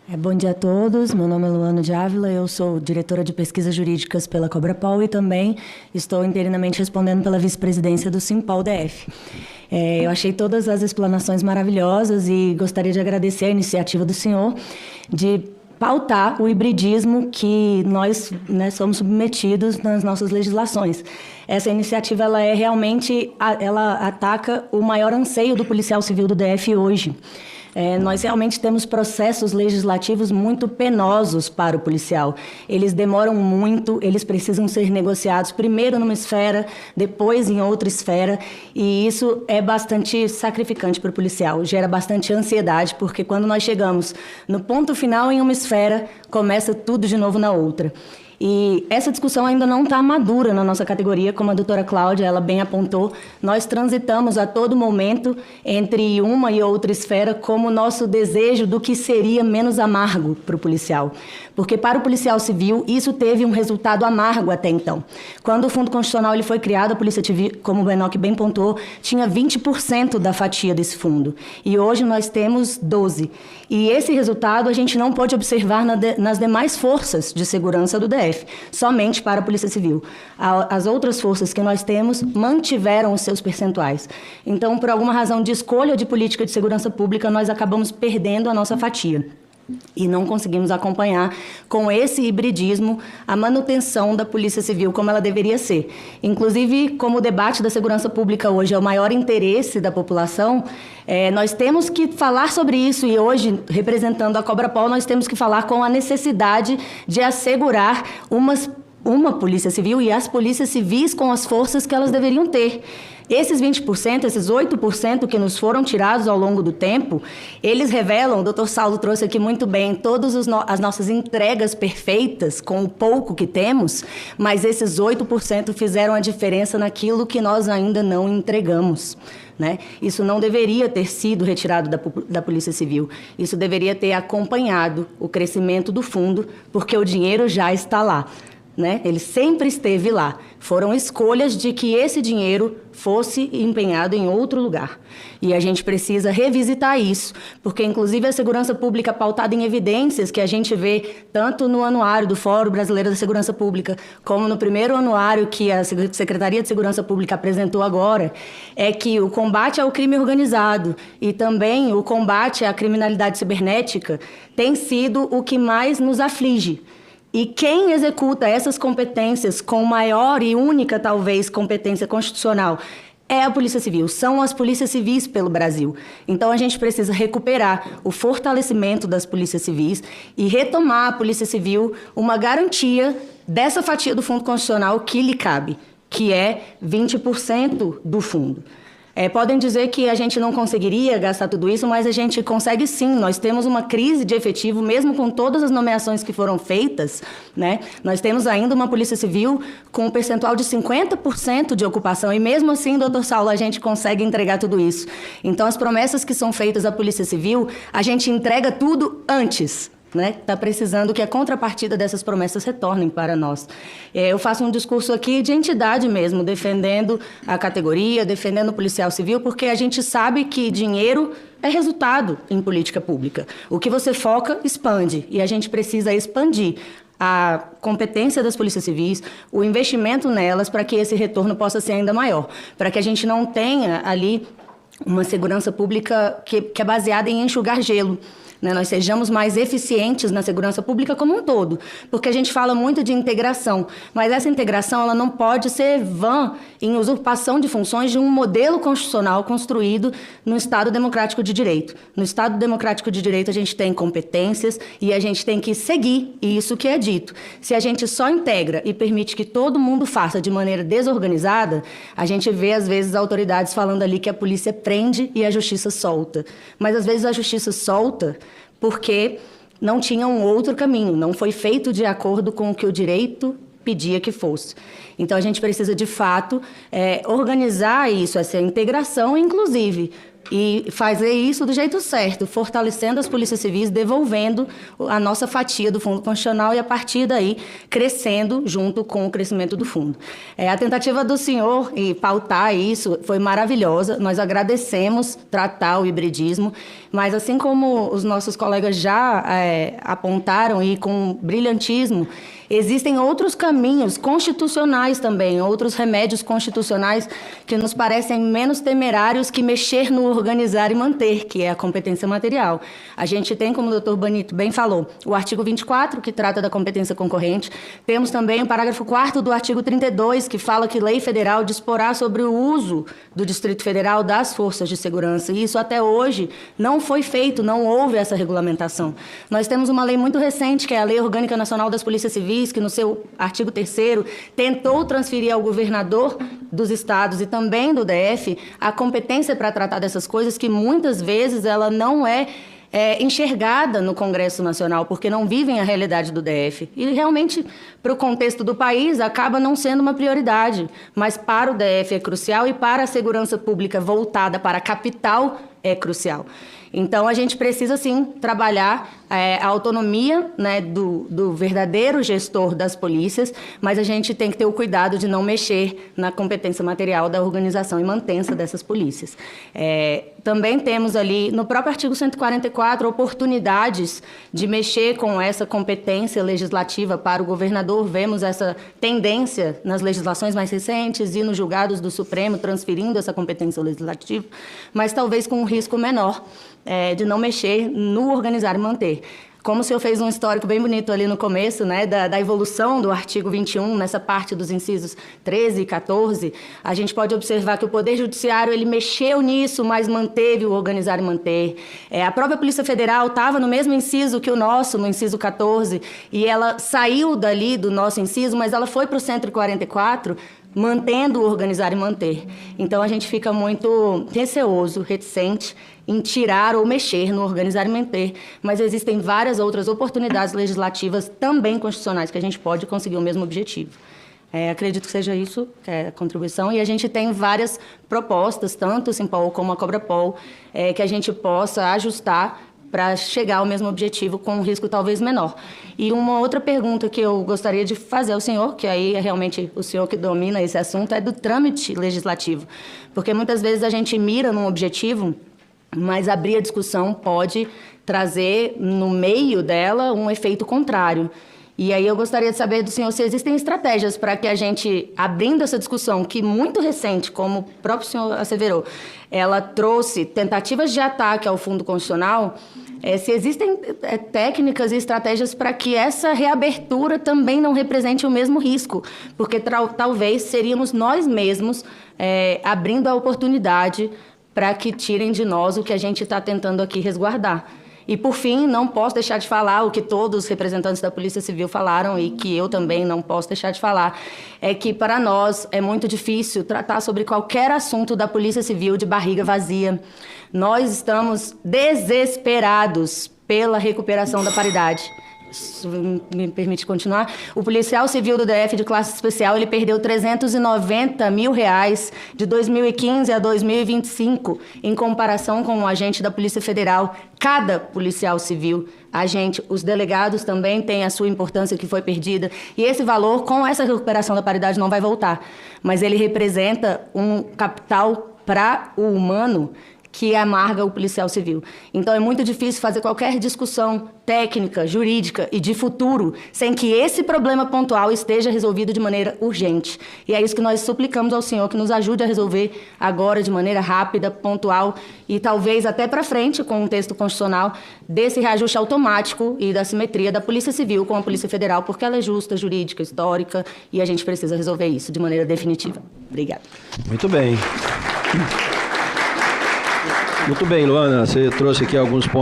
Bom dia a todos, meu nome é Luana de Ávila, eu sou diretora de pesquisas jurídicas pela Cobrapol e também estou interinamente respondendo pela vice-presidência do Simpol DF. Eu achei todas as explanações maravilhosas e gostaria de agradecer a iniciativa do senhor de pautar o hibridismo que nós somos submetidos nas nossas legislações. Essa iniciativa ela ataca o maior anseio do policial civil do DF hoje. Nós realmente temos processos legislativos muito penosos para o policial. Eles demoram muito, eles precisam ser negociados primeiro numa esfera, depois em outra esfera, e isso é bastante sacrificante para o policial, gera bastante ansiedade, porque quando nós chegamos no ponto final em uma esfera, começa tudo de novo na outra. E essa discussão ainda não está madura na nossa categoria, como a doutora Cláudia, ela bem apontou. Nós transitamos a todo momento entre uma e outra esfera como nosso desejo do que seria menos amargo para o policial. Porque para o policial civil, isso teve um resultado amargo até então. Quando o Fundo Constitucional ele foi criado, a Polícia Civil, como o Benoc bem pontuou, tinha 20% da fatia desse fundo. E hoje nós temos 12%. E esse resultado a gente não pode observar nas demais forças de segurança do DF, somente para a Polícia Civil. As outras forças que nós temos mantiveram os seus percentuais. Então, por alguma razão de escolha de política de segurança pública, nós acabamos perdendo a nossa fatia. E não conseguimos acompanhar com esse hibridismo a manutenção da Polícia Civil como ela deveria ser. Inclusive, como o debate da segurança pública hoje é o maior interesse da população, nós temos que falar sobre isso e hoje, representando a Cobrapol, nós temos que falar com a necessidade de assegurar uma Polícia Civil e as polícias civis com as forças que elas deveriam ter. Esses 20%, esses 8% que nos foram tirados ao longo do tempo, eles revelam, o Dr. Saulo trouxe aqui muito bem, todas as nossas entregas perfeitas com o pouco que temos, mas esses 8% fizeram a diferença naquilo que nós ainda não entregamos. Né? Isso não deveria ter sido retirado da Polícia Civil. Isso deveria ter acompanhado o crescimento do fundo, porque o dinheiro já está lá. Né? Ele sempre esteve lá. Foram escolhas de que esse dinheiro fosse empenhado em outro lugar. E a gente precisa revisitar isso, porque inclusive a segurança pública pautada em evidências que a gente vê tanto no anuário do Fórum Brasileiro da Segurança Pública, como no primeiro anuário que a Secretaria de Segurança Pública apresentou agora, é que o combate ao crime organizado e também o combate à criminalidade cibernética tem sido o que mais nos aflige. E quem executa essas competências com maior e única, talvez, competência constitucional é a Polícia Civil, são as polícias civis pelo Brasil. Então, a gente precisa recuperar o fortalecimento das polícias civis e retomar à Polícia Civil uma garantia dessa fatia do Fundo Constitucional que lhe cabe, que é 20% do fundo. Podem dizer que a gente não conseguiria gastar tudo isso, mas a gente consegue sim. Nós temos uma crise de efetivo, mesmo com todas as nomeações que foram feitas, né? Nós temos ainda uma Polícia Civil com um percentual de 50% de ocupação, e mesmo assim, doutor Saulo, a gente consegue entregar tudo isso. Então, as promessas que são feitas à Polícia Civil, a gente entrega tudo antes. Está precisando que a contrapartida dessas promessas retornem para nós. Eu faço um discurso aqui de entidade mesmo, defendendo a categoria, defendendo o policial civil, porque a gente sabe que dinheiro é resultado em política pública. O que você foca, expande, e a gente precisa expandir a competência das polícias civis, o investimento nelas para que esse retorno possa ser ainda maior, para que a gente não tenha ali uma segurança pública que é baseada em enxugar gelo. Nós sejamos mais eficientes na segurança pública como um todo, porque a gente fala muito de integração, mas essa integração ela não pode ser vã em usurpação de funções de um modelo constitucional construído no Estado Democrático de Direito. No Estado Democrático de Direito a gente tem competências e a gente tem que seguir isso que é dito. Se a gente só integra e permite que todo mundo faça de maneira desorganizada, a gente vê às vezes autoridades falando ali que a polícia prende e a justiça solta. Mas às vezes a justiça solta porque não tinha um outro caminho, não foi feito de acordo com o que o direito pedia que fosse. Então, a gente precisa, de fato, organizar isso, essa integração, inclusive, e fazer isso do jeito certo, fortalecendo as polícias civis, devolvendo a nossa fatia do Fundo Constitucional e, a partir daí, crescendo junto com o crescimento do fundo. A tentativa do senhor em pautar isso foi maravilhosa. Nós agradecemos tratar o hibridismo, mas, assim como os nossos colegas já apontaram e com brilhantismo, existem outros caminhos constitucionais também, outros remédios constitucionais que nos parecem menos temerários que mexer no organizar e manter, que é a competência material. A gente tem, como o doutor Banito bem falou, o artigo 24, que trata da competência concorrente. Temos também o parágrafo 4º do artigo 32, que fala que lei federal disporá sobre o uso do Distrito Federal das forças de segurança. E isso até hoje não foi feito, não houve essa regulamentação. Nós temos uma lei muito recente, que é a Lei Orgânica Nacional das Polícias Civis, que no seu artigo 3º tentou transferir ao governador dos estados e também do DF a competência para tratar dessas coisas, que muitas vezes ela não é enxergada no Congresso Nacional, porque não vivem a realidade do DF. E, realmente, para o contexto do país, acaba não sendo uma prioridade, mas para o DF é crucial e para a segurança pública voltada para a capital é crucial. Então, a gente precisa, sim, trabalhar a autonomia, né, do verdadeiro gestor das polícias, mas a gente tem que ter o cuidado de não mexer na competência material da organização e mantença dessas polícias. Também temos ali, no próprio artigo 144, oportunidades de mexer com essa competência legislativa para o governador. Vemos essa tendência nas legislações mais recentes e nos julgados do Supremo, transferindo essa competência legislativa, mas talvez com um risco menor de não mexer no organizar e manter. Como o senhor fez um histórico bem bonito ali no começo, né, da evolução do artigo 21, nessa parte dos incisos 13 e 14, a gente pode observar que o Poder Judiciário ele mexeu nisso, mas manteve o organizar e manter. A própria Polícia Federal estava no mesmo inciso que o nosso, no inciso 14, e ela saiu dali do nosso inciso, mas ela foi para o 144, mantendo o organizar e manter. Então, a gente fica muito receoso, reticente em tirar ou mexer no organizar e manter, mas existem várias outras oportunidades legislativas, também constitucionais, que a gente pode conseguir o mesmo objetivo. Acredito que seja isso, que é a contribuição, e a gente tem várias propostas, tanto o Simpol como a Cobrapol, que a gente possa ajustar para chegar ao mesmo objetivo com um risco talvez menor. E uma outra pergunta que eu gostaria de fazer ao senhor, que aí é realmente o senhor que domina esse assunto, é do trâmite legislativo. Porque muitas vezes a gente mira num objetivo, mas abrir a discussão pode trazer no meio dela um efeito contrário. E aí eu gostaria de saber do senhor se existem estratégias para que a gente, abrindo essa discussão, que muito recente, como o próprio senhor asseverou, ela trouxe tentativas de ataque ao Fundo Constitucional, se existem técnicas e estratégias para que essa reabertura também não represente o mesmo risco, porque talvez seríamos nós mesmos abrindo a oportunidade para que tirem de nós o que a gente está tentando aqui resguardar. E, por fim, não posso deixar de falar o que todos os representantes da Polícia Civil falaram e que eu também não posso deixar de falar, é que, para nós, é muito difícil tratar sobre qualquer assunto da Polícia Civil de barriga vazia. Nós estamos desesperados pela recuperação da paridade. Isso me permite continuar. O policial civil do DF de classe especial, ele perdeu R$390 mil de 2015 a 2025, em comparação com o agente da Polícia Federal. Cada policial civil, os delegados também têm a sua importância que foi perdida. E esse valor, com essa recuperação da paridade, não vai voltar. Mas ele representa um capital para o humano que amarga o policial civil. Então, é muito difícil fazer qualquer discussão técnica, jurídica e de futuro sem que esse problema pontual esteja resolvido de maneira urgente. E é isso que nós suplicamos ao senhor, que nos ajude a resolver agora de maneira rápida, pontual e talvez até para frente, com um texto constitucional, desse reajuste automático e da simetria da Polícia Civil com a Polícia Federal, porque ela é justa, jurídica, histórica e a gente precisa resolver isso de maneira definitiva. Obrigada. Muito bem. Muito bem, Luana, você trouxe aqui alguns pontos.